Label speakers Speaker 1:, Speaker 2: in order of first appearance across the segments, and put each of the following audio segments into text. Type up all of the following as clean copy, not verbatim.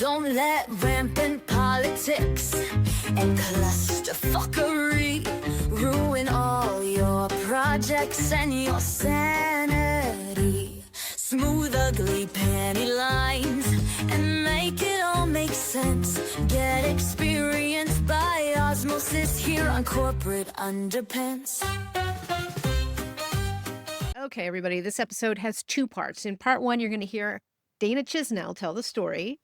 Speaker 1: Don't let rampant politics and clusterfuckery ruin all your projects and your sanity. Smooth ugly panty lines and make it all make sense. Get experience by osmosis here on Corporate Underpants.
Speaker 2: Okay, everybody, this episode has two parts. In part one, you're going to hear Dana Chisnell tell the story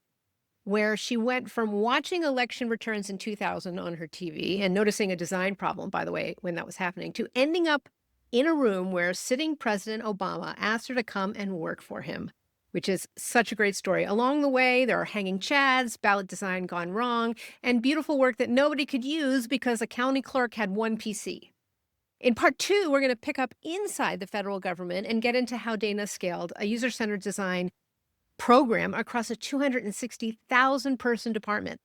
Speaker 2: where she went from watching election returns in 2000 on her TV and noticing a design problem, by the way, when that was happening, to ending up in a room where sitting President Obama asked her to come and work for him, which is such a great story. Along the way, there are hanging chads, ballot design gone wrong, and beautiful work that nobody could use because a county clerk had one PC. In part two, we're going to pick up inside the federal government and get into how Dana scaled a user-centered design program across a 260,000 person department,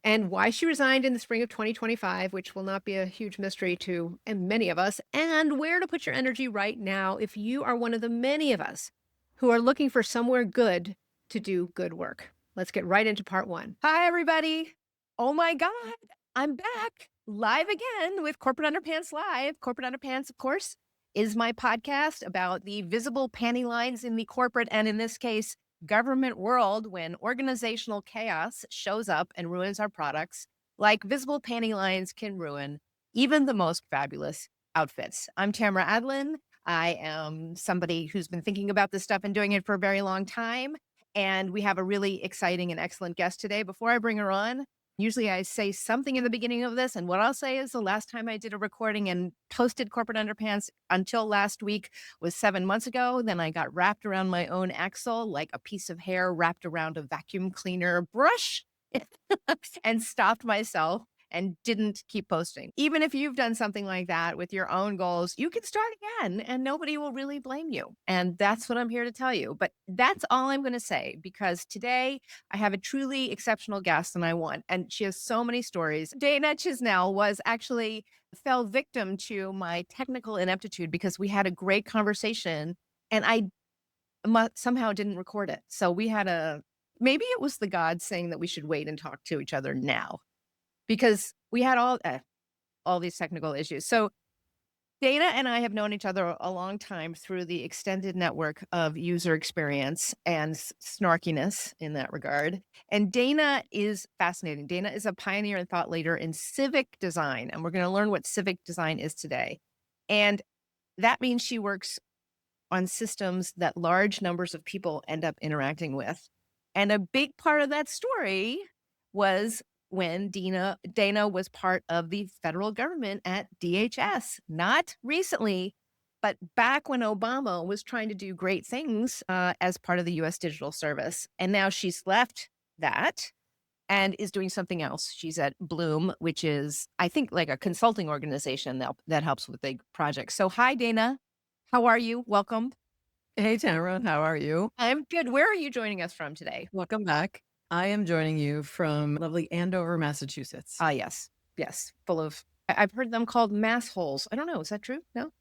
Speaker 2: and why she resigned in the spring of 2025, which will not be a huge mystery to many of us, and where to put your energy right now if you are one of the many of us who are looking for somewhere good to do good work. Let's get right into part one. Hi, everybody. Oh my God, I'm back live again with Corporate Underpants Live. Corporate Underpants, of course, is my podcast about the visible panty lines in the corporate, and in this case, government world, when organizational chaos shows up and ruins our products, like visible panty lines can ruin even the most fabulous outfits. I'm Tamara Adlin. I am somebody who's been thinking about this stuff and doing it for a very long time. And we have a really exciting and excellent guest today. Before I bring her on, usually I say something in the beginning of this, and what I'll say is the last time I did a recording and posted Corporate Underpants until last week was 7 months ago. Then I got wrapped around my own axle like a piece of hair wrapped around a vacuum cleaner brush and stopped myself and didn't keep posting. Even if you've done something like that with your own goals, you can start again and nobody will really blame you. And that's what I'm here to tell you. But that's all I'm going to say, because today I have a truly exceptional guest and she has so many stories. Dana Chisnell fell victim to my technical ineptitude because we had a great conversation and I somehow didn't record it. So maybe it was the gods saying that we should wait and talk to each other now, because we had all these technical issues. So Dana and I have known each other a long time through the extended network of user experience and snarkiness in that regard. And Dana is fascinating. Dana is a pioneer and thought leader in civic design, and we're going to learn what civic design is today. And that means she works on systems that large numbers of people end up interacting with. And a big part of that story was when Dana was part of the federal government at DHS, not recently, but back when Obama was trying to do great things as part of the U.S. Digital Service. And now she's left that and is doing something else. She's at Bloom, which is, I think, like a consulting organization that helps with big projects. So hi, Dana. How are you? Welcome.
Speaker 3: Hey, Tamara, how are you?
Speaker 2: I'm good. Where are you joining us from today?
Speaker 3: Welcome back. I am joining you from lovely Andover, Massachusetts.
Speaker 2: Yes. Full of, I've heard them called mass holes. I don't know. Is that true? No?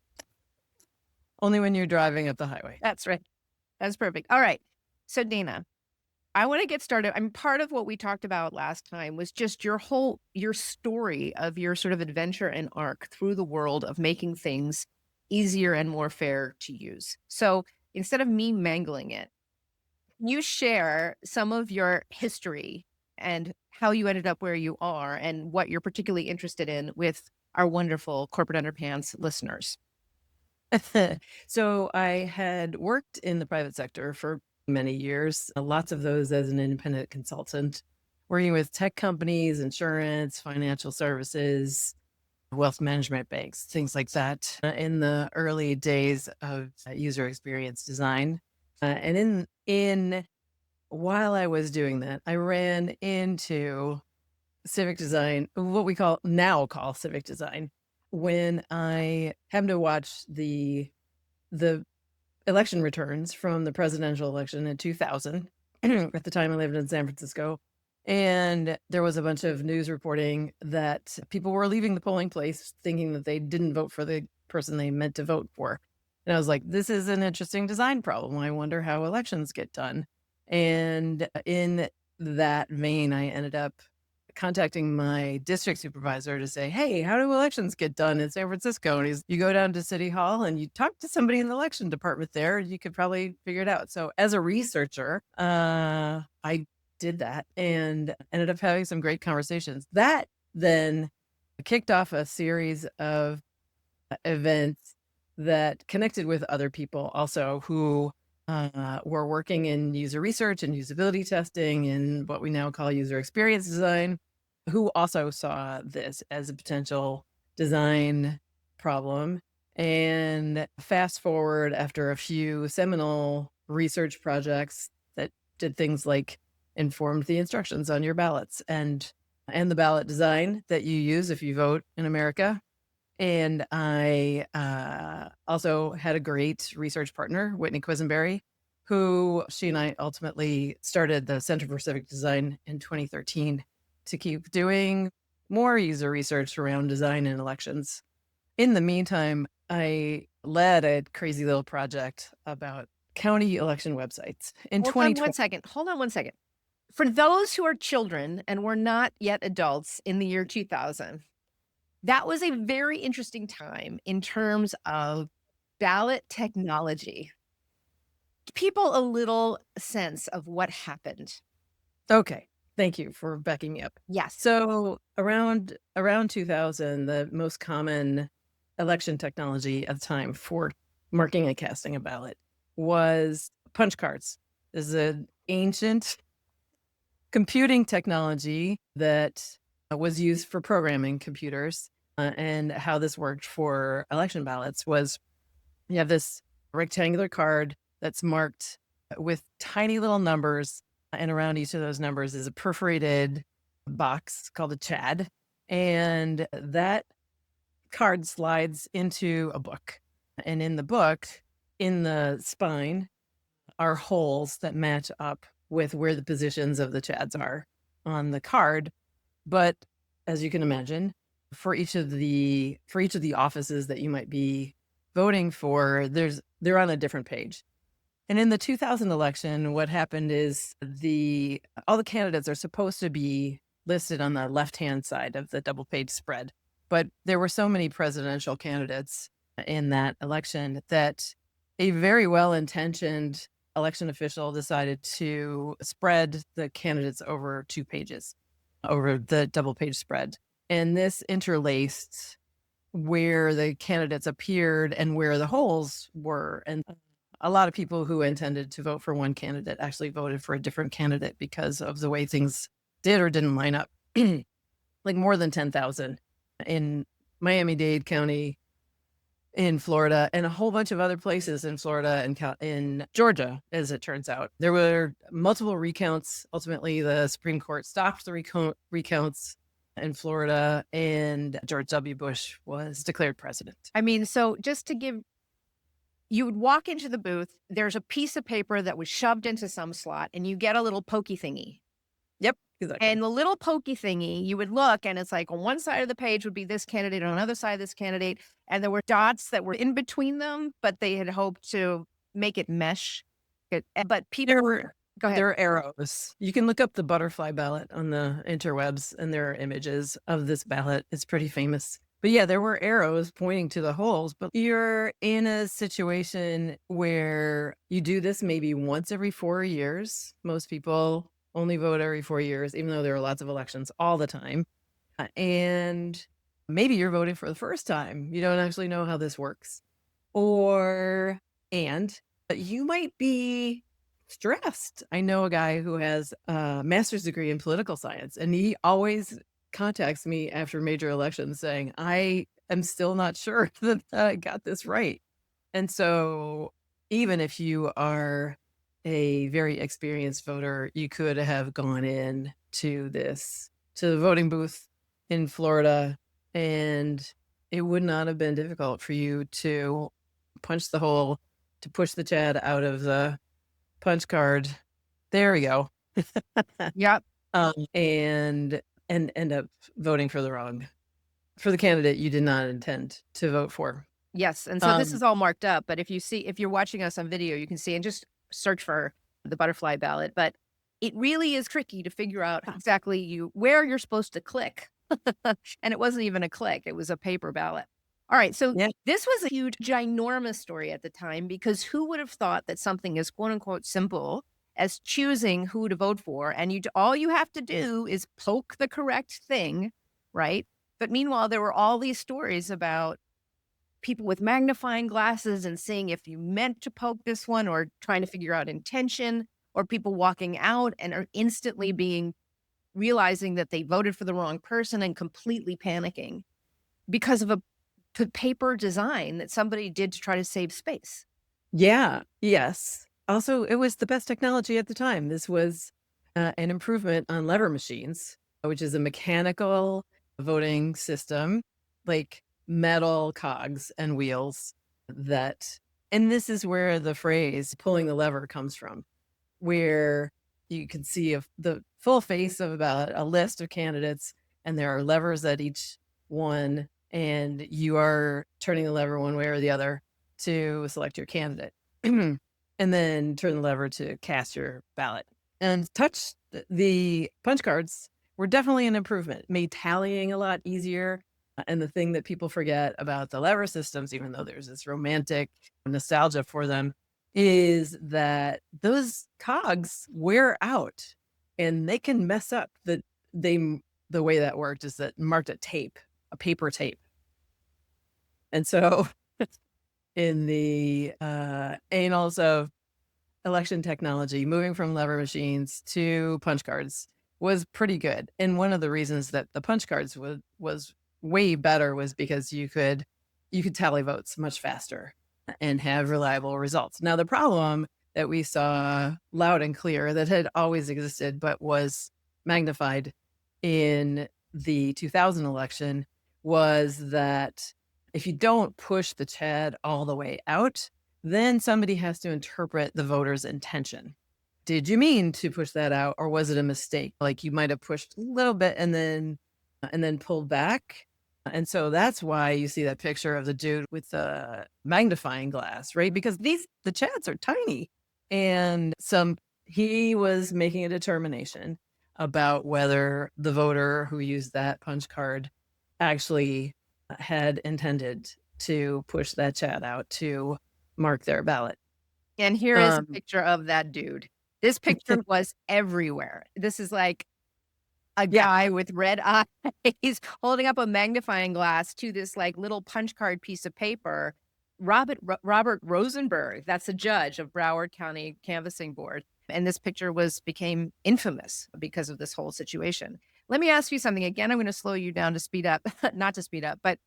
Speaker 3: Only when you're driving up the highway.
Speaker 2: That's right. That's perfect. All right. So Dana, I want to get started. Part of what we talked about last time was just your story of your sort of adventure and arc through the world of making things easier and more fair to use. So instead of me mangling it, you share some of your history and how you ended up where you are and what you're particularly interested in with our wonderful Corporate Underpants listeners.
Speaker 3: So I had worked in the private sector for many years, lots of those as an independent consultant, working with tech companies, insurance, financial services, wealth management banks, things like that, in the early days of user experience design. And while I was doing that, I ran into civic design, what we now call civic design, when I happened to watch the election returns from the presidential election in 2000. At the time, I lived in San Francisco. And there was a bunch of news reporting that people were leaving the polling place thinking that they didn't vote for the person they meant to vote for. And I was like, this is an interesting design problem. I wonder how elections get done. And in that vein, I ended up contacting my district supervisor to say, hey, how do elections get done in San Francisco? And you go down to City Hall and you talk to somebody in the election department there, you could probably figure it out. So as a researcher, I did that and ended up having some great conversations. That then kicked off a series of events that connected with other people also who were working in user research and usability testing and what we now call user experience design, who also saw this as a potential design problem. And fast forward after a few seminal research projects that did things like informed the instructions on your ballots and the ballot design that you use if you vote in America. And I also had a great research partner, Whitney Quisenberry, who she and I ultimately started the Center for Civic Design in 2013 to keep doing more user research around design and elections. In the meantime, I led a crazy little project about county election websites in
Speaker 2: Hold on
Speaker 3: 2020.
Speaker 2: one second. Hold on one second. For those who are children and were not yet adults in the year 2000, that was a very interesting time in terms of ballot technology. Give people a little sense of what happened.
Speaker 3: Okay. Thank you for backing me up.
Speaker 2: Yes.
Speaker 3: So around 2000, the most common election technology at the time for marking and casting a ballot was punch cards. This is an ancient computing technology that was used for programming computers. And how this worked for election ballots was you have this rectangular card that's marked with tiny little numbers, and around each of those numbers is a perforated box called a chad, and that card slides into a book. And in the book, in the spine, are holes that match up with where the positions of the chads are on the card. But as you can imagine, for each of the offices that you might be voting for, they're on a different page. And in the 2000 election, what happened is all the candidates are supposed to be listed on the left-hand side of the double page spread. But there were so many presidential candidates in that election that a very well-intentioned election official decided to spread the candidates over 2 pages, over the double page spread. And this interlaced where the candidates appeared and where the holes were. And a lot of people who intended to vote for one candidate actually voted for a different candidate because of the way things did or didn't line up. Like more than 10,000 in Miami-Dade County, in Florida, and a whole bunch of other places in Florida and in Georgia, as it turns out. There were multiple recounts. Ultimately, the Supreme Court stopped the recounts in Florida, and George W. Bush was declared president.
Speaker 2: I mean, so just to give, you would walk into the booth, there's a piece of paper that was shoved into some slot, and you get a little pokey thingy.
Speaker 3: Yep, exactly.
Speaker 2: And the little pokey thingy, you would look, and it's like on one side of the page would be this candidate, on another side this candidate, and there were dots that were in between them, but they had hoped to make it mesh. But people go ahead.
Speaker 3: There are arrows. You can look up the butterfly ballot on the interwebs, and there are images of this ballot. It's pretty famous. But yeah, there were arrows pointing to the holes, but you're in a situation where you do this maybe once every 4 years. Most people only vote every 4 years, even though there are lots of elections all the time. And maybe you're voting for the first time. You don't actually know how this works. And you might be stressed. I know a guy who has a master's degree in political science, and he always contacts me after major elections saying, I am still not sure that I got this right. And so even if you are a very experienced voter, you could have gone in to the voting booth in Florida, and it would not have been difficult for you to punch the hole, to push the chad out of the punch card. There we go.
Speaker 2: Yep.
Speaker 3: And end up voting for the candidate you did not intend to vote for.
Speaker 2: Yes. And so this is all marked up, but if you're watching us on video, you can see, and just search for the butterfly ballot. But it really is tricky to figure out exactly where you're supposed to click. And it wasn't even a click, it was a paper ballot. All right, so
Speaker 3: Yeah.
Speaker 2: this was a huge, ginormous story at the time because who would have thought that something as quote unquote simple as choosing who to vote for, and all you have to do is poke the correct thing, right? But meanwhile, there were all these stories about people with magnifying glasses and seeing if you meant to poke this one or trying to figure out intention, or people walking out and are instantly realizing that they voted for the wrong person and completely panicking because of a paper design that somebody did to try to save space.
Speaker 3: Yeah. Yes. Also, it was the best technology at the time. This was an improvement on lever machines, which is a mechanical voting system, like metal cogs and wheels that, and this is where the phrase pulling the lever comes from, where you can see the full face of about a list of candidates, and there are levers at each one, and you are turning the lever one way or the other to select your candidate. And then turn the lever to cast your ballot. And the punch cards were definitely an improvement, made tallying a lot easier. And the thing that people forget about the lever systems, even though there's this romantic nostalgia for them, is that those cogs wear out and they can mess up. The way that worked is that marked a paper tape. And so in the annals of election technology, moving from lever machines to punch cards was pretty good. And one of the reasons that the punch cards was way better was because you could tally votes much faster and have reliable results. Now, the problem that we saw loud and clear that had always existed but was magnified in the 2000 election was that if you don't push the CHAD all the way out, then somebody has to interpret the voter's intention. Did you mean to push that out, or was it a mistake? Like you might have pushed a little bit and then pulled back. And so that's why you see that picture of the dude with the magnifying glass, right? Because the CHADs are tiny. And he was making a determination about whether the voter who used that punch card actually had intended to push that CHAD out to mark their ballot.
Speaker 2: And here is a picture of that dude. This picture was everywhere. This is like a guy with red eyes holding up a magnifying glass to this like little punch card piece of paper. Robert Rosenberg, that's a judge of Broward County Canvassing Board. And this picture became infamous because of this whole situation. Let me ask you something. Again, I'm going to slow you down to speed up, not to speed up, but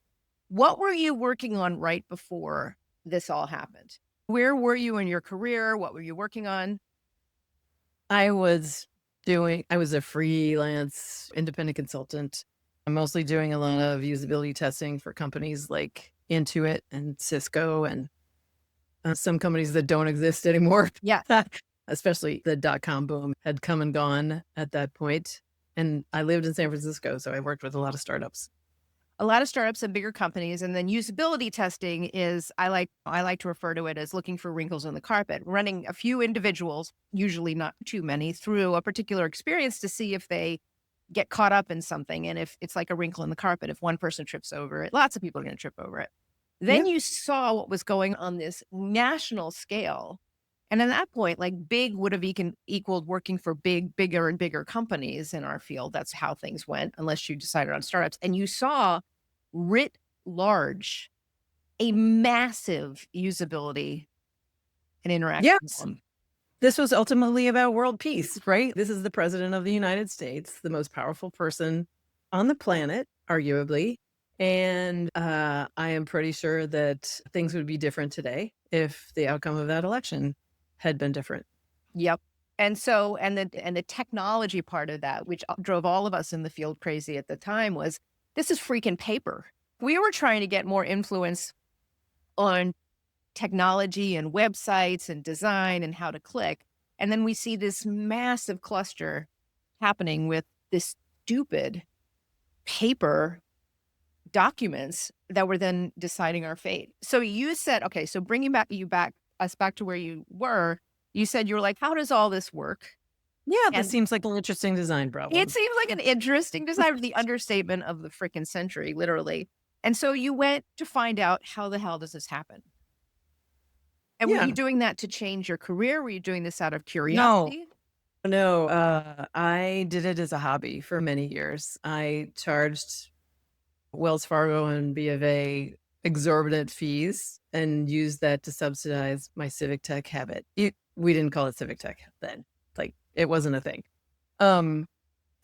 Speaker 2: what were you working on right before this all happened? Where were you in your career? What were you working on?
Speaker 3: I was a freelance independent consultant. I'm mostly doing a lot of usability testing for companies like Intuit and Cisco and some companies that don't exist anymore.
Speaker 2: Yeah.
Speaker 3: Especially the .com boom had come and gone at that point. And I lived in San Francisco, so I worked with a lot of startups.
Speaker 2: A lot of startups and bigger companies. And then usability testing is, I like to refer to it as looking for wrinkles in the carpet, running a few individuals, usually not too many, through a particular experience to see if they get caught up in something. And if it's like a wrinkle in the carpet, if one person trips over it, lots of people are going to trip over it. Then you saw what was going on this national scale. And at that point, like big would have equaled working for bigger and bigger companies in our field. That's how things went, unless you decided on startups. And you saw writ large, a massive usability and interaction.
Speaker 3: Yes. This was ultimately about world peace, right? This is the president of the United States, the most powerful person on the planet, arguably. And I am pretty sure that things would be different today if the outcome of that election had been different.
Speaker 2: Yep. And so, and the technology part of that, which drove all of us in the field crazy at the time, was this is freaking paper. We were trying to get more influence on technology and websites and design and how to click. And then we see this massive cluster happening with this stupid paper documents that were then deciding our fate. So you said, okay, so bringing us back to where you were, you said, you were like, how does all this work?
Speaker 3: Yeah, this
Speaker 2: And
Speaker 3: seems like an interesting design
Speaker 2: it
Speaker 3: problem.
Speaker 2: seems like an interesting design, the understatement of the freaking century, literally. And so you went to find out how the hell does this happen? And were you
Speaker 3: Yeah.
Speaker 2: doing that to change your career? Were you doing this out of
Speaker 3: No,
Speaker 2: curiosity?
Speaker 3: no, I did it as a hobby for many years. I charged Wells Fargo and B of A exorbitant fees and used that to subsidize my civic tech habit. We didn't call it civic tech then. Like it wasn't a thing. Um,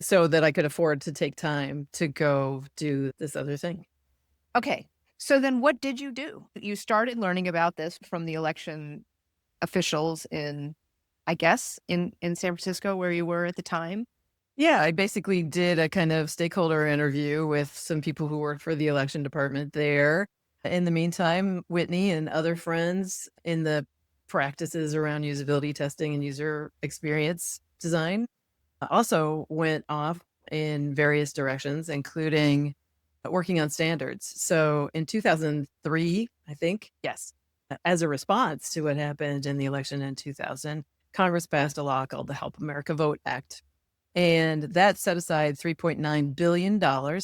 Speaker 3: so that I could afford to take time to go do this other thing.
Speaker 2: Okay. So then what did you do? You started learning about this from the election officials in, I guess, in San Francisco where you were at the time?
Speaker 3: Yeah, I basically did a kind of stakeholder interview with some people who worked for the election department there. In the meantime, Whitney and other friends in the practices around usability testing and user experience design also went off in various directions, including working on standards. So in 2003, I think, yes, as a response to what happened in the election in 2000, Congress passed a law called the Help America Vote Act. And that set aside $3.9 billion,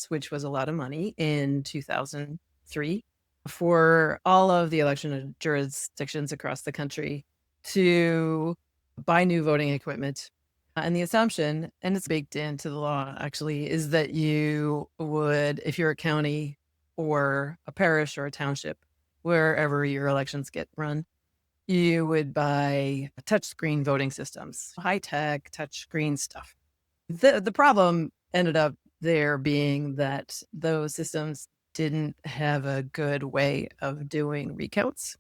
Speaker 3: which was a lot of money in 2003, for all of the election jurisdictions across the country to buy new voting equipment. And the assumption, and it's baked into the law actually, is that you would, if you're a county or a parish or a township, wherever your elections get run, you would buy touchscreen voting systems, high tech touchscreen stuff. The problem ended up there being that those systems didn't have a good way of doing recounts,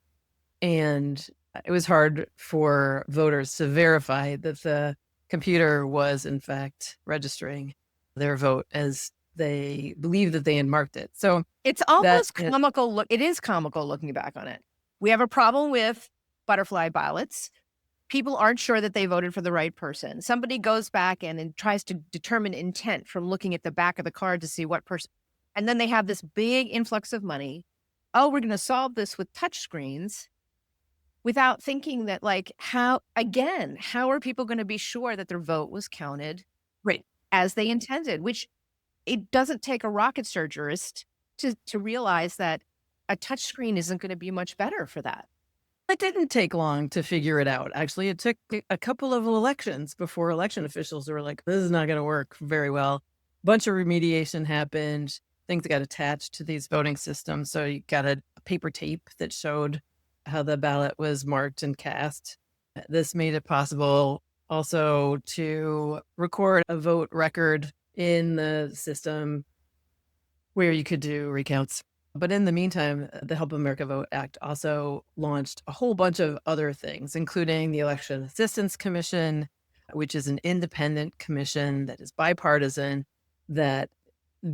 Speaker 3: and it was hard for voters to verify that the computer was in fact registering their vote as they believed that they had marked it. So
Speaker 2: It's
Speaker 3: that
Speaker 2: almost comical. It is comical looking back on it. We have a problem with butterfly ballots. People aren't sure that they voted for the right person. Somebody goes back and tries to determine intent from looking at the back of the card to see what person. And then they have this big influx of money. Oh, we're going to solve this with touchscreens without thinking that, like, how are people going to be sure that their vote was counted
Speaker 3: right.
Speaker 2: as they intended? Which it doesn't take a rocket surgeonist to realize that a touchscreen isn't going to be much better for that.
Speaker 3: It didn't take long to figure it out. Actually, it took a couple of elections before election officials were like, this is not going to work very well. Bunch of remediation happened. Things got attached to these voting systems. So you got a paper tape that showed how the ballot was marked and cast. This made it possible also to record a vote record in the system where you could do recounts. But in the meantime, the Help America Vote Act also launched a whole bunch of other things, including the Election Assistance Commission, which is an independent commission that is bipartisan, that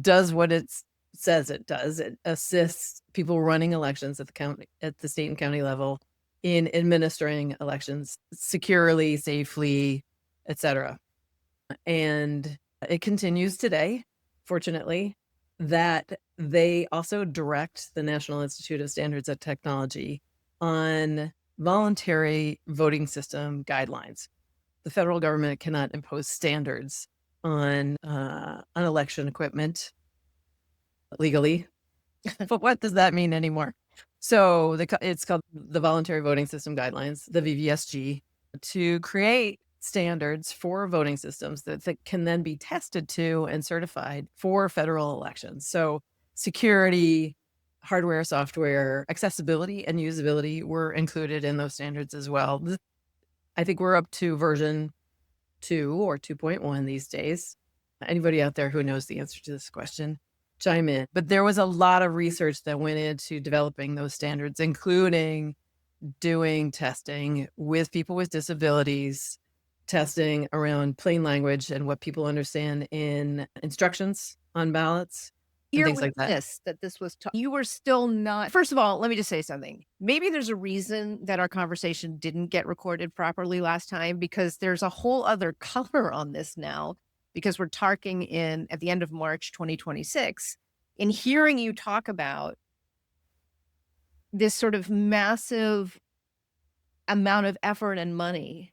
Speaker 3: does what it says it does. It assists people running elections at the state and county level in administering elections securely, safely, etc. And it continues today, fortunately, that they also direct the National Institute of Standards and Technology on voluntary voting system guidelines. The federal government cannot impose standards on election equipment legally. But what does that mean anymore? So it's called the Voluntary Voting System Guidelines, the VVSG, to create standards for voting systems that can then be tested to and certified for federal elections. So security, hardware, software, accessibility, and usability were included in those standards as well. I think we're up to version 2 or 2.1 these days. Anybody out there who knows the answer to this question, chime in. But there was a lot of research that went into developing those standards, including doing testing with people with disabilities, testing around plain language and what people understand in instructions on ballots and
Speaker 2: Here
Speaker 3: things
Speaker 2: with
Speaker 3: like that.
Speaker 2: this, that this was, you were still not, first of all, let me just say something. Maybe there's a reason that our conversation didn't get recorded properly last time, because there's a whole other color on this now, because we're talking in at the end of March 2026. In hearing you talk about this sort of massive amount of effort and money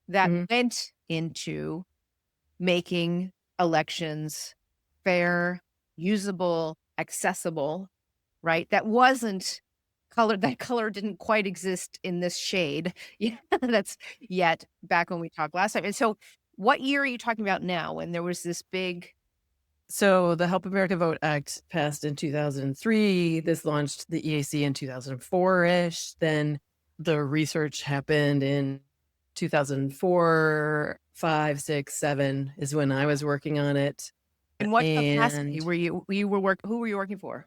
Speaker 2: that
Speaker 3: Mhm.
Speaker 2: went into making elections fair, usable, accessible, right? That wasn't color. That color didn't quite exist in this shade. Yeah, that's yet back when we talked last time. And so, what year are you talking about now when there was this big?
Speaker 3: So the Help America Vote Act passed in 2003. This launched the EAC in 2004-ish. Then the research happened in 2004, 5, 6, 7 is when I was working on it.
Speaker 2: In what capacity
Speaker 3: And
Speaker 2: were who were you working for?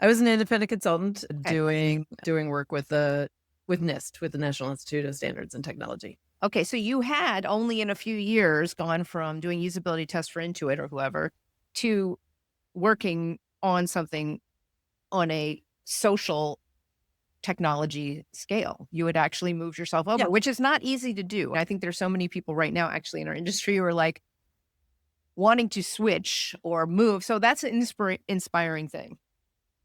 Speaker 3: I was an independent consultant
Speaker 2: Okay.
Speaker 3: doing work with NIST, with the National Institute of Standards and Technology.
Speaker 2: Okay, so you had only in a few years gone from doing usability tests for Intuit or whoever to working on something on a social technology scale. You had actually moved yourself over,
Speaker 3: Yeah.
Speaker 2: which is not easy to do. I think there's so many people right now actually in our industry who are like wanting to switch or move. So that's an inspiring thing.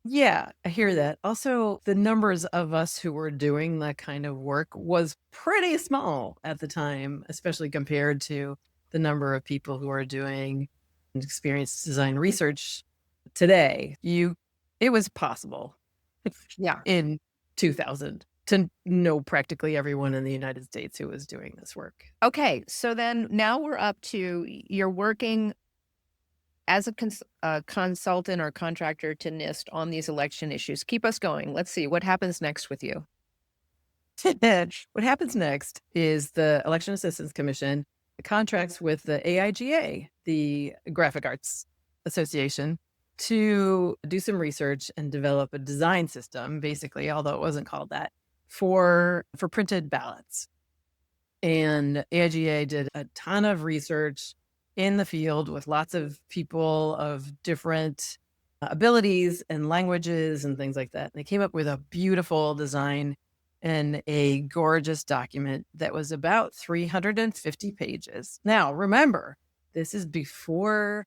Speaker 3: Yeah, I hear that. Also, the numbers of us who were doing that kind of work was pretty small at the time, especially compared to the number of people who are doing experience design research today. It was possible
Speaker 2: Yeah.
Speaker 3: in 2000 to know practically everyone in the United States who was doing this work.
Speaker 2: Okay, so then now we're up to you're working as a consultant or contractor to NIST on these election issues. Keep us going. Let's see what happens next with you.
Speaker 3: What happens next is the Election Assistance Commission contracts with the AIGA, the Graphic Arts Association, to do some research and develop a design system, basically, although it wasn't called that, for printed ballots. And AIGA did a ton of research in the field with lots of people of different abilities and languages and things like that. And they came up with a beautiful design and a gorgeous document that was about 350 pages. Now, remember, this is before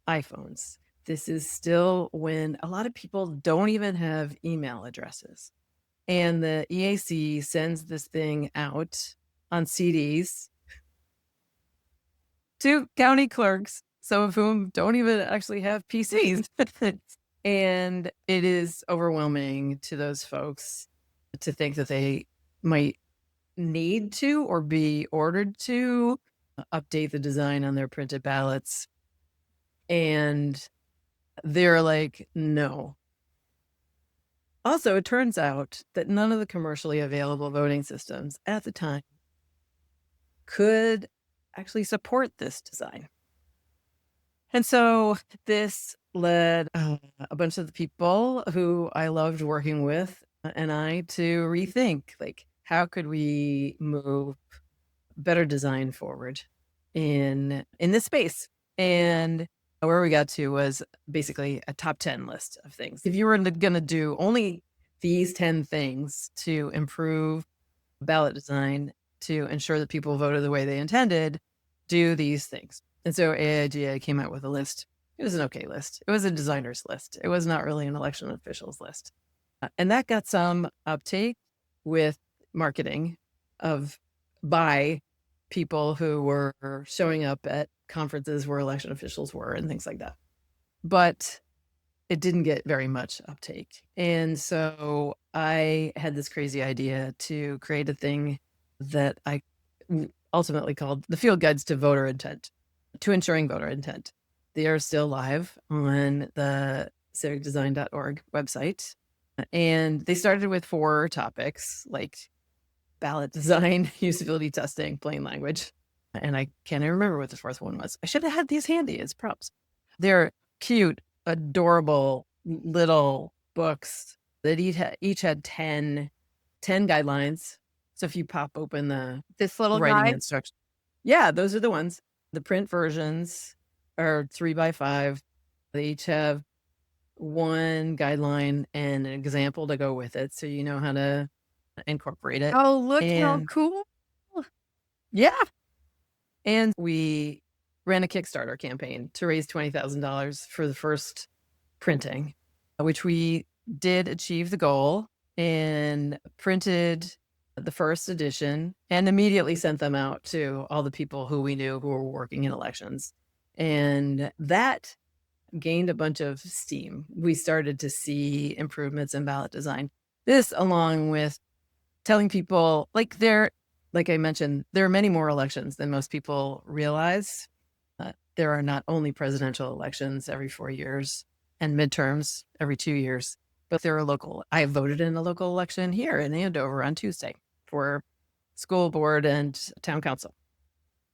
Speaker 3: iPhones. This is still when a lot of people don't even have email addresses. And the EAC sends this thing out on CDs to county clerks, some of whom don't even actually have PCs. And it is overwhelming to those folks to think that they might need to or be ordered to update the design on their printed ballots. And they're like, no. Also, it turns out that none of the commercially available voting systems at the time could actually support this design. And so this led a bunch of the people who I loved working with and I to rethink, like, how could we move better design forward in this space? And where we got to was basically a top 10 list of things. If you were going to do only these 10 things to improve ballot design to ensure that people voted the way they intended, do these things. And so AIGA came out with a list. It was an okay list. It was a designer's list. It was not really an election official's list. And that got some uptake with marketing by people who were showing up at conferences where election officials were and things like that. But it didn't get very much uptake. And so I had this crazy idea to create a thing that I ultimately called the Field Guides to Voter Intent, to ensuring voter intent. They are still live on the civicdesign.org website. And they started with 4 topics like ballot design, usability testing, plain language. And I can't even remember what the 4th one was. I should have had these handy as props. They're cute, adorable little books that each had 10 guidelines. So if you pop open the
Speaker 2: This little
Speaker 3: writing
Speaker 2: guide.
Speaker 3: instructions, yeah, those are the ones. The print versions are 3x5. They each have one guideline and an example to go with it, so you know how to incorporate it.
Speaker 2: Oh, look how
Speaker 3: And
Speaker 2: cool.
Speaker 3: yeah, and we ran a Kickstarter campaign to raise $20,000 for the first printing, which we did achieve the goal and printed the first edition and immediately sent them out to all the people who we knew who were working in elections. And that gained a bunch of steam. We started to see improvements in ballot design. This, along with telling people, like I mentioned, there are many more elections than most people realize. There are not only presidential elections every 4 years and midterms every 2 years, but there are local. I voted in a local election here in Andover on Tuesday for school board and town council.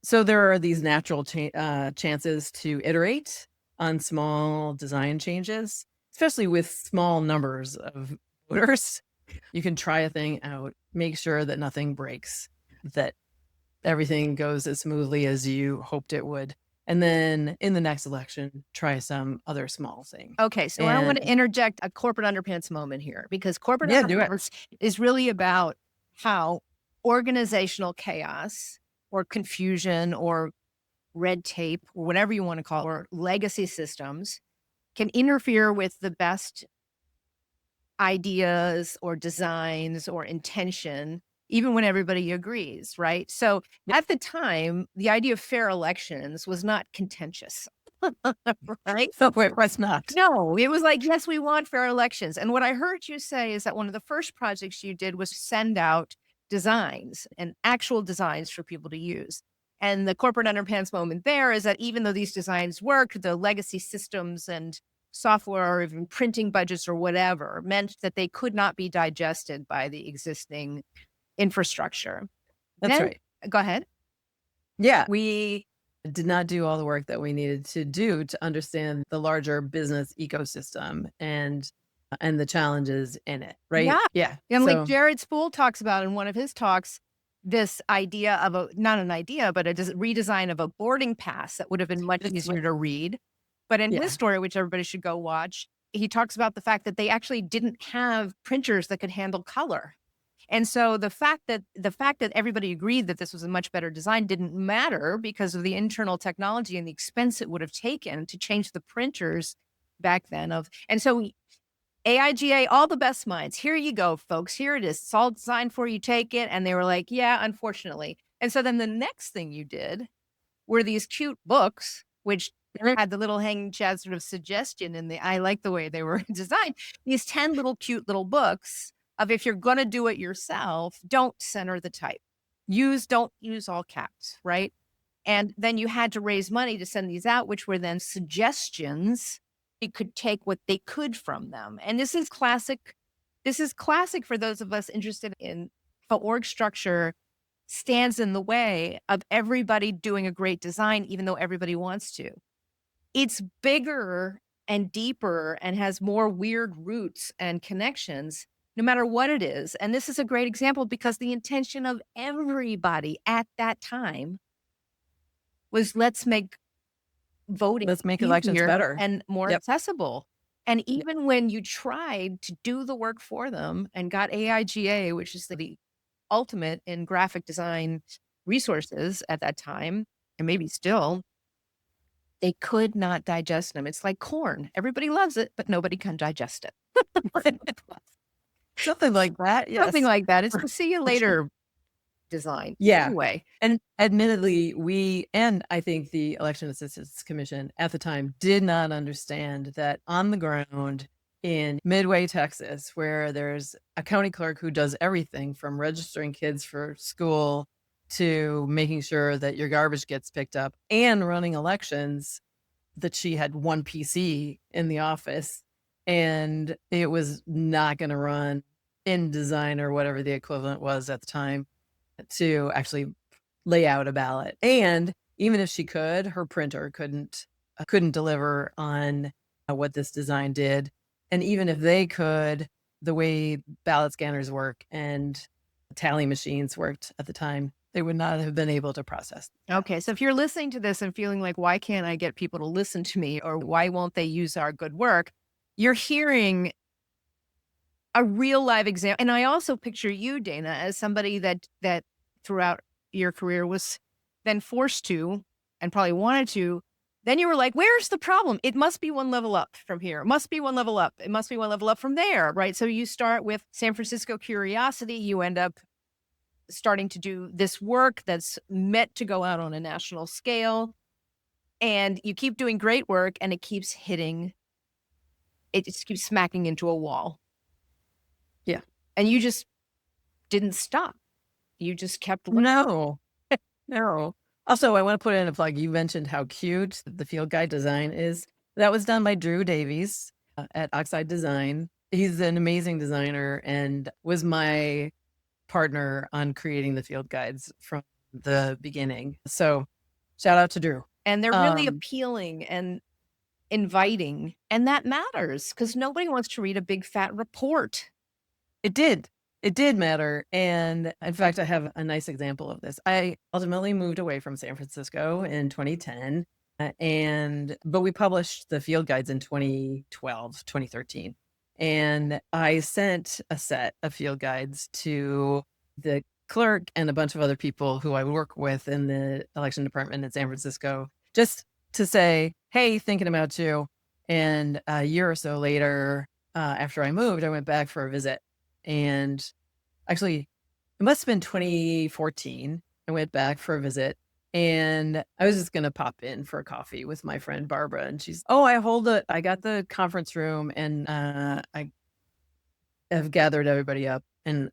Speaker 3: So there are these natural chances to iterate on small design changes, especially with small numbers of voters. You can try a thing out, make sure that nothing breaks, that everything goes as smoothly as you hoped it would. And then in the next election, try some other small thing.
Speaker 2: Okay, so I want to interject a corporate underpants moment here, because corporate underpants is really about how organizational chaos or confusion or red tape or whatever you want to call it, or legacy systems can interfere with the best ideas or designs or intention, even when everybody agrees, right? So at the time, the idea of fair elections was not contentious, right?
Speaker 3: So it was not.
Speaker 2: No, it was like, yes, we want fair elections. And what I heard you say is that one of the first projects you did was send out designs and actual designs for people to use. And the corporate underpants moment there is that even though these designs worked, the legacy systems and software or even printing budgets or whatever meant that they could not be digested by the existing infrastructure.
Speaker 3: That's right.
Speaker 2: Go ahead.
Speaker 3: Yeah. We did not do all the work that we needed to do to understand the larger business ecosystem and the challenges in it, right?
Speaker 2: Yeah. And like Jared Spool talks about in one of his talks, this idea of not an idea, but a redesign of a boarding pass that would have been much easier to read. But in his story, which everybody should go watch, he talks about the fact that they actually didn't have printers that could handle color. And so the fact that everybody agreed that this was a much better design didn't matter because of the internal technology and the expense it would have taken to change the printers back then. And so AIGA, all the best minds, here you go, folks. Here it is. It's all designed for you. Take it. And they were like, yeah, unfortunately. And so then the next thing you did were these cute books, which had the little hanging chad sort of suggestion in I like the way they were designed. These 10 little cute little books of, if you're going to do it yourself, don't center the type. Don't use all caps, right? And then you had to raise money to send these out, which were then suggestions. You could take what they could from them. And this is classic. This is classic for those of us interested in how org structure stands in the way of everybody doing a great design, even though everybody wants to. It's bigger and deeper and has more weird roots and connections, no matter what it is. And this is a great example because the intention of everybody at that time was, let's make
Speaker 3: elections better
Speaker 2: and more accessible. And even when you tried to do the work for them and got AIGA, which is the ultimate in graphic design resources at that time, and maybe still, they could not digest them. It's like corn. Everybody loves it, but nobody can digest it.
Speaker 3: Something like that. Yes.
Speaker 2: Something like that. It's the see you later design.
Speaker 3: Yeah.
Speaker 2: Anyway.
Speaker 3: And admittedly, and I think the Election Assistance Commission at the time did not understand that on the ground in Midway, Texas, where there's a county clerk who does everything from registering kids for school to making sure that your garbage gets picked up and running elections, that she had one PC in the office and it was not going to run InDesign or whatever the equivalent was at the time to actually lay out a ballot. And even if she could, her printer couldn't deliver on what this design did. And even if they could, the way ballot scanners work and tally machines worked at the time, they would not have been able to process.
Speaker 2: Okay. So if you're listening to this and feeling like, why can't I get people to listen to me, or why won't they use our good work? You're hearing a real live example. And I also picture you, Dana, as somebody that throughout your career was then forced to, and probably wanted to, then you were like, where's the problem? It must be one level up from here. It must be one level up. It must be one level up from there, right? So you start with San Francisco curiosity. You end up starting to do this work that's meant to go out on a national scale. And you keep doing great work and it keeps hitting, it just keeps smacking into a wall.
Speaker 3: Yeah.
Speaker 2: And you just didn't stop. You just kept looking.
Speaker 3: No. No. Also, I want to put in a plug. You mentioned how cute the field guide design is. That was done by Drew Davies at Oxide Design. He's an amazing designer and was my partner on creating the field guides from the beginning. So shout out to Drew.
Speaker 2: And they're really appealing and inviting. And that matters because nobody wants to read a big fat report.
Speaker 3: It did. It did matter. And in fact, I have a nice example of this. I ultimately moved away from San Francisco in 2010. But we published the field guides in 2012, 2013. And I sent a set of field guides to the clerk and a bunch of other people who I work with in the election department in San Francisco, just to say, hey, thinking about you. And a year or so later, after I moved, I went back for a visit. And actually, it must have been 2014. I went back for a visit. And I was just going to pop in for a coffee with my friend Barbara. And she's, oh, I got the conference room and I have gathered everybody up and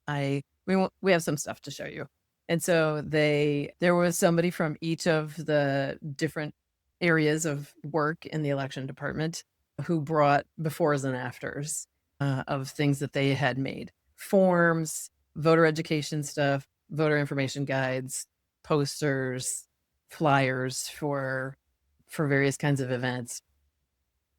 Speaker 3: we have some stuff to show you. And so there was somebody from each of the different areas of work in the election department who brought befores and afters of things that they had made. Forms, voter education stuff, voter information guides, posters, flyers for various kinds of events,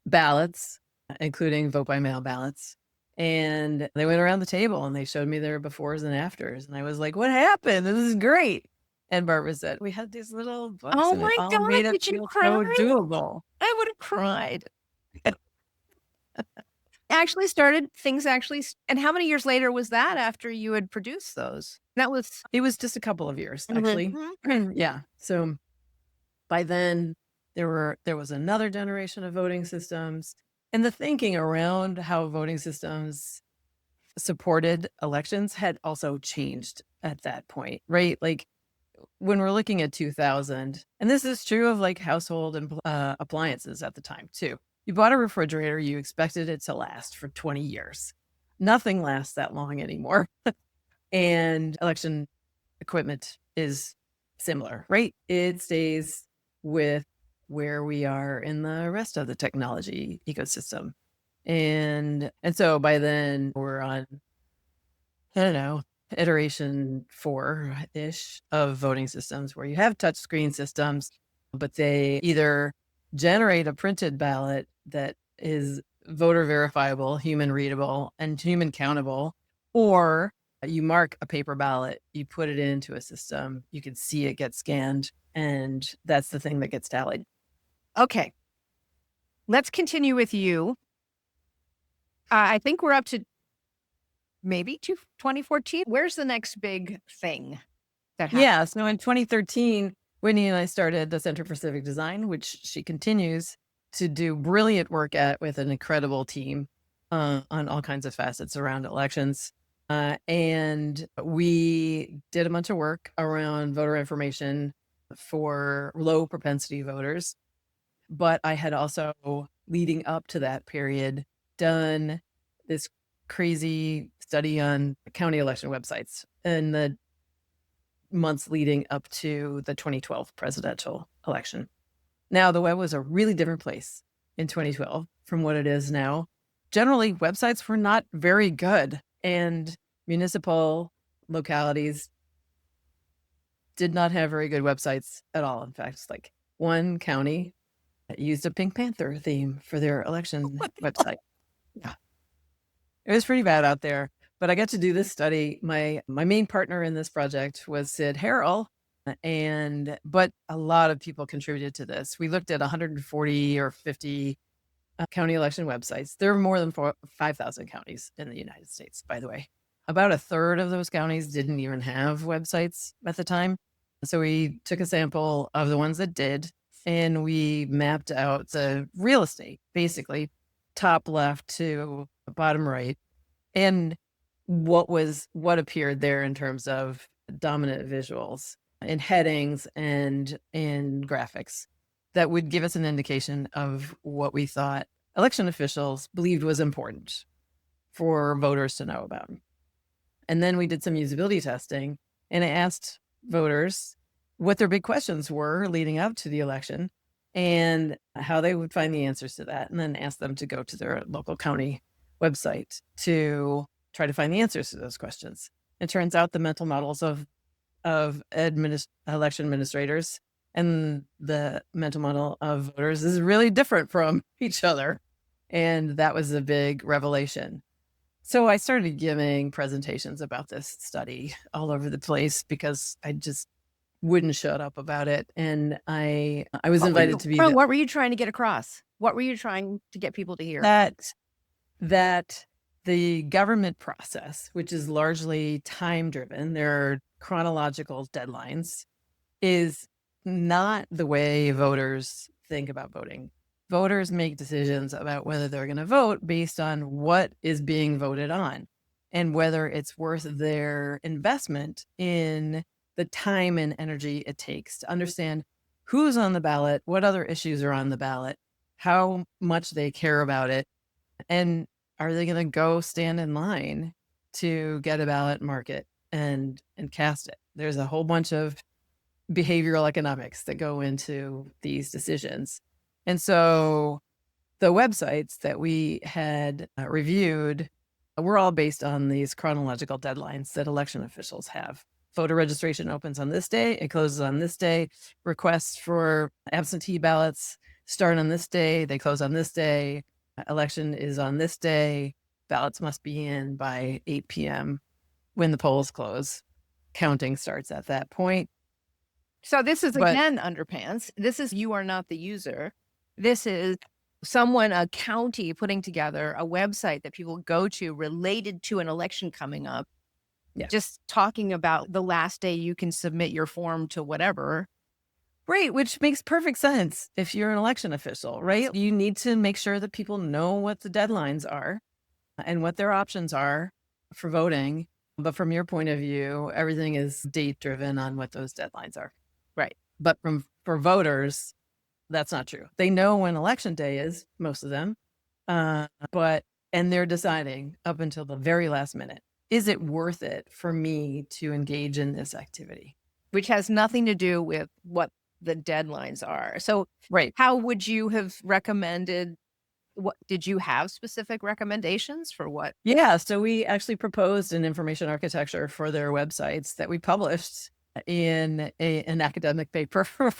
Speaker 3: ballots, including vote by mail ballots. And they went around the table and they showed me their befores and afters. And I was like, what happened? This is great. And Barbara said, we had these little books
Speaker 2: Oh
Speaker 3: and
Speaker 2: my
Speaker 3: it all
Speaker 2: God,
Speaker 3: made it
Speaker 2: did you
Speaker 3: feel
Speaker 2: cry?
Speaker 3: so doable.
Speaker 2: I would have cried. And how many years later was that after you had produced those?
Speaker 3: It was just a couple of years, actually. Yeah. So by then there was another generation of voting systems, and the thinking around how voting systems supported elections had also changed at that point, right? Like when we're looking at 2000, and this is true of like household and appliances at the time too. You bought a refrigerator, you expected it to last for 20 years. Nothing lasts that long anymore. And election equipment is similar, right? It stays with where we are in the rest of the technology ecosystem. And so by then we're on, I don't know, iteration 4-ish of voting systems where you have touchscreen systems, but they either generate a printed ballot that is voter verifiable, human readable, and human countable, or you mark a paper ballot, you put it into a system, you can see it get scanned, and that's the thing that gets tallied.
Speaker 2: Okay. Let's continue with you. I think we're up to maybe 2014. Where's the next big thing that happened?
Speaker 3: Yeah. So in 2013, Whitney and I started the Center for Civic Design, which she continues to do brilliant work at with an incredible team on all kinds of facets around elections. And we did a bunch of work around voter information for low propensity voters. But I had also, leading up to that period, done this crazy study on county election websites in the months leading up to the 2012 presidential election. Now, the web was a really different place in 2012 from what it is now. Generally, websites were not very good, and municipal localities did not have very good websites at all. In fact, it's like one county used a Pink Panther theme for their election website. Yeah. It was pretty bad out there, but I got to do this study. My main partner in this project was Sid Harrell, but a lot of people contributed to this. We looked at 140 or 50 county election websites. There are more than 5,000 counties in the United States, by the way. About a third of those counties didn't even have websites at the time. So we took a sample of the ones that did, and we mapped out the real estate, basically top left to bottom right, and what appeared there in terms of dominant visuals in headings and in graphics that would give us an indication of what we thought election officials believed was important for voters to know about. And then we did some usability testing, and I asked voters what their big questions were leading up to the election and how they would find the answers to that, and then asked them to go to their local county website to try to find the answers to those questions. It turns out the mental models of election administrators and the mental model of voters is really different from each other. And that was a big revelation. So I started giving presentations about this study all over the place because I just wouldn't shut up about it. And I was invited to be
Speaker 4: What were you trying to get across? What were you trying to get people to hear?
Speaker 3: that the government process, which is largely time driven, there are chronological deadlines, is not the way voters think about voting. Voters make decisions about whether they're going to vote based on what is being voted on and whether it's worth their investment in the time and energy it takes to understand who's on the ballot, what other issues are on the ballot, how much they care about it, and are they going to go stand in line to get a ballot, mark it, and cast it. There's a whole bunch of behavioral economics that go into these decisions. And so the websites that we had reviewed were all based on these chronological deadlines that election officials have. Voter registration opens on this day, it closes on this day. Requests for absentee ballots start on this day, they close on this day. Election is on this day. Ballots must be in by 8 p.m. when the polls close. Counting starts at that point.
Speaker 4: So this is again underpants. This is, you are not the user. This is someone, a county, putting together a website that people go to related to an election coming up.
Speaker 3: Yeah.
Speaker 4: Just talking about the last day you can submit your form to whatever.
Speaker 3: Right, which makes perfect sense if you're an election official, right? You need to make sure that people know what the deadlines are and what their options are for voting. But from your point of view, everything is date driven on what those deadlines are.
Speaker 4: Right.
Speaker 3: But for voters, that's not true. They know when election day is, most of them, and they're deciding up until the very last minute, is it worth it for me to engage in this activity?
Speaker 4: Which has nothing to do with what the deadlines are. So
Speaker 3: Right.
Speaker 4: how would you have recommended, what did you have specific recommendations for what?
Speaker 3: Yeah, so we actually proposed an information architecture for their websites that we published in an academic paper for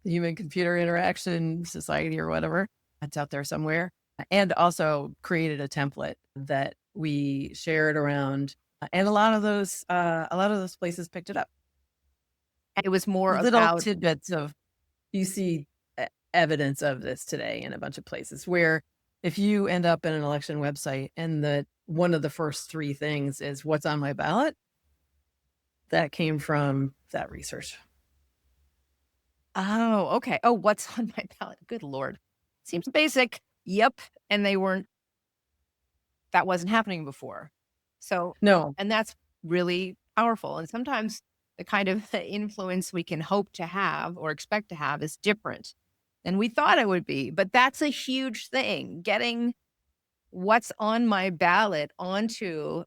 Speaker 3: the Human Computer Interaction Society or whatever. It's out there somewhere. And also created a template that we shared around, and a lot of those places picked it up.
Speaker 4: And it was more
Speaker 3: Little
Speaker 4: about
Speaker 3: tidbits of, you see evidence of this today in a bunch of places where if you end up in an election website and one of the first three things is what's on my ballot, that came from that research.
Speaker 4: Oh, okay. Oh, what's on my ballot? Good Lord. Seems basic. Yep. And that wasn't happening before. So,
Speaker 3: No.
Speaker 4: and that's really powerful. And sometimes the kind of influence we can hope to have or expect to have is different than we thought it would be. But that's a huge thing. Getting what's on my ballot onto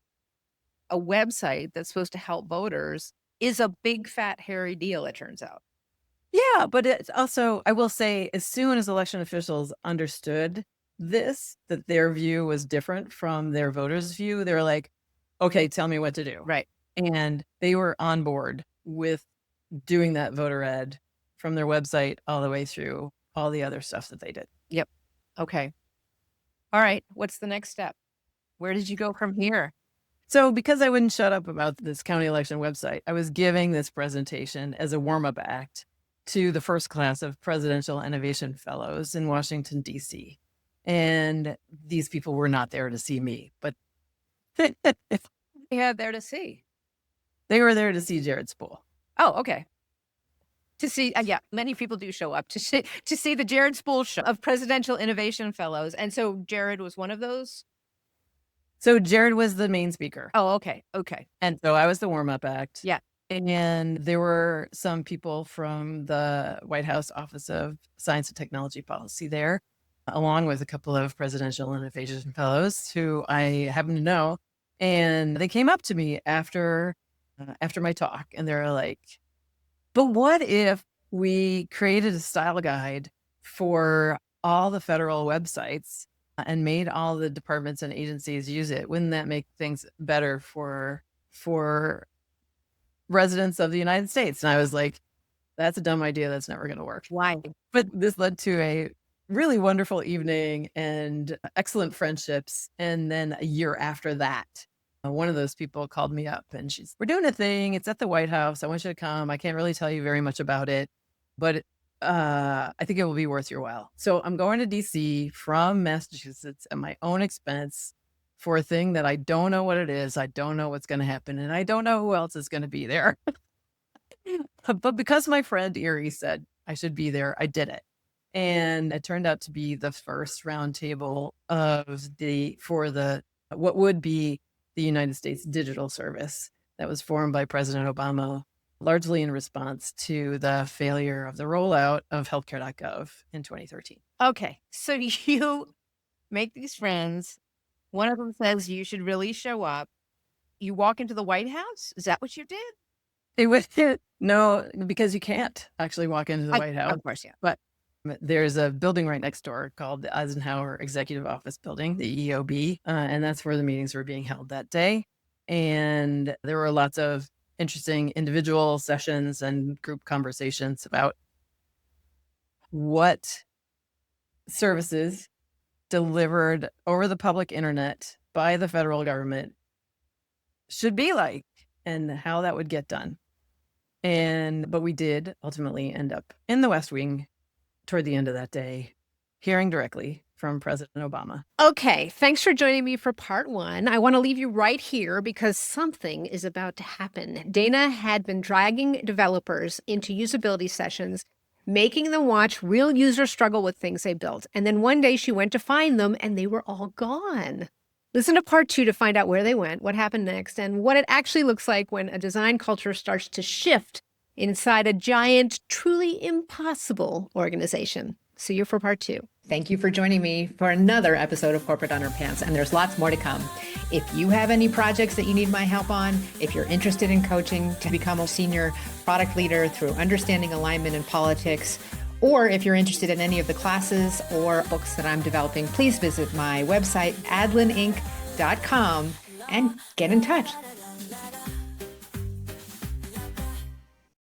Speaker 4: a website that's supposed to help voters is a big, fat, hairy deal, it turns out.
Speaker 3: Yeah, but it's also, I will say, as soon as election officials understood this, that their view was different from their voters' view, they were like, okay, tell me what to do.
Speaker 4: Right.
Speaker 3: And they were on board with doing that voter ed from their website all the way through all the other stuff that they did.
Speaker 4: Yep. Okay. All right. What's the next step? Where did you go from here?
Speaker 3: So because I wouldn't shut up about this county election website, I was giving this presentation as a warm-up act to the first class of Presidential Innovation Fellows in Washington, D.C. And these people were not there to see me, but
Speaker 4: Yeah, there to see.
Speaker 3: they were there to see Jared Spool.
Speaker 4: Oh, okay. To see, yeah, many people do show up to see the Jared Spool show of Presidential Innovation Fellows. And so Jared was one of those?
Speaker 3: So Jared was the main speaker.
Speaker 4: Oh, okay. Okay.
Speaker 3: And so I was the warm-up act.
Speaker 4: Yeah.
Speaker 3: And there were some people from the White House Office of Science and Technology Policy there, along with a couple of presidential innovation fellows who I happen to know. And they came up to me after my talk, and they were like, "But what if we created a style guide for all the federal websites and made all the departments and agencies use it? Wouldn't that make things better for residents of the United States?" And I was like, "That's a dumb idea. That's never going to work."
Speaker 4: Why?
Speaker 3: But this led to a really wonderful evening and excellent friendships. And then a year after that, one of those people called me up and "We're doing a thing. It's at the White House. I want you to come. I can't really tell you very much about it, but I think it will be worth your while." So I'm going to DC from Massachusetts at my own expense for a thing that I don't know what it is. I don't know what's going to happen, and I don't know who else is going to be there. But because my friend Erie said I should be there, I did it. And it turned out to be the first roundtable for what would be the United States Digital Service that was formed by President Obama, largely in response to the failure of the rollout of healthcare.gov in 2013.
Speaker 4: Okay. So you make these friends. One of them says you should really show up. You walk into the White House? Is that what you did?
Speaker 3: It was no, because you can't actually walk into the White House.
Speaker 4: Of course, yeah.
Speaker 3: But there's a building right next door called the Eisenhower Executive Office Building, the EOB, and that's where the meetings were being held that day. And there were lots of interesting individual sessions and group conversations about what services delivered over the public internet by the federal government should be like and how that would get done. But we did ultimately end up in the West Wing toward the end of that day, hearing directly from President Obama.
Speaker 2: Okay, thanks for joining me for part one. I want to leave you right here because something is about to happen. Dana had been dragging developers into usability sessions, making them watch real users struggle with things they built. And then one day she went to find them and they were all gone. Listen to part two to find out where they went, what happened next, and what it actually looks like when a design culture starts to shift inside a giant, truly impossible organization. See you for part two. Thank you for joining me for another episode of Corporate Underpants, and there's lots more to come. If you have any projects that you need my help on, if you're interested in coaching to become a senior product leader through understanding alignment in politics, or if you're interested in any of the classes or books that I'm developing, please visit my website, adlininc.com, and get in touch.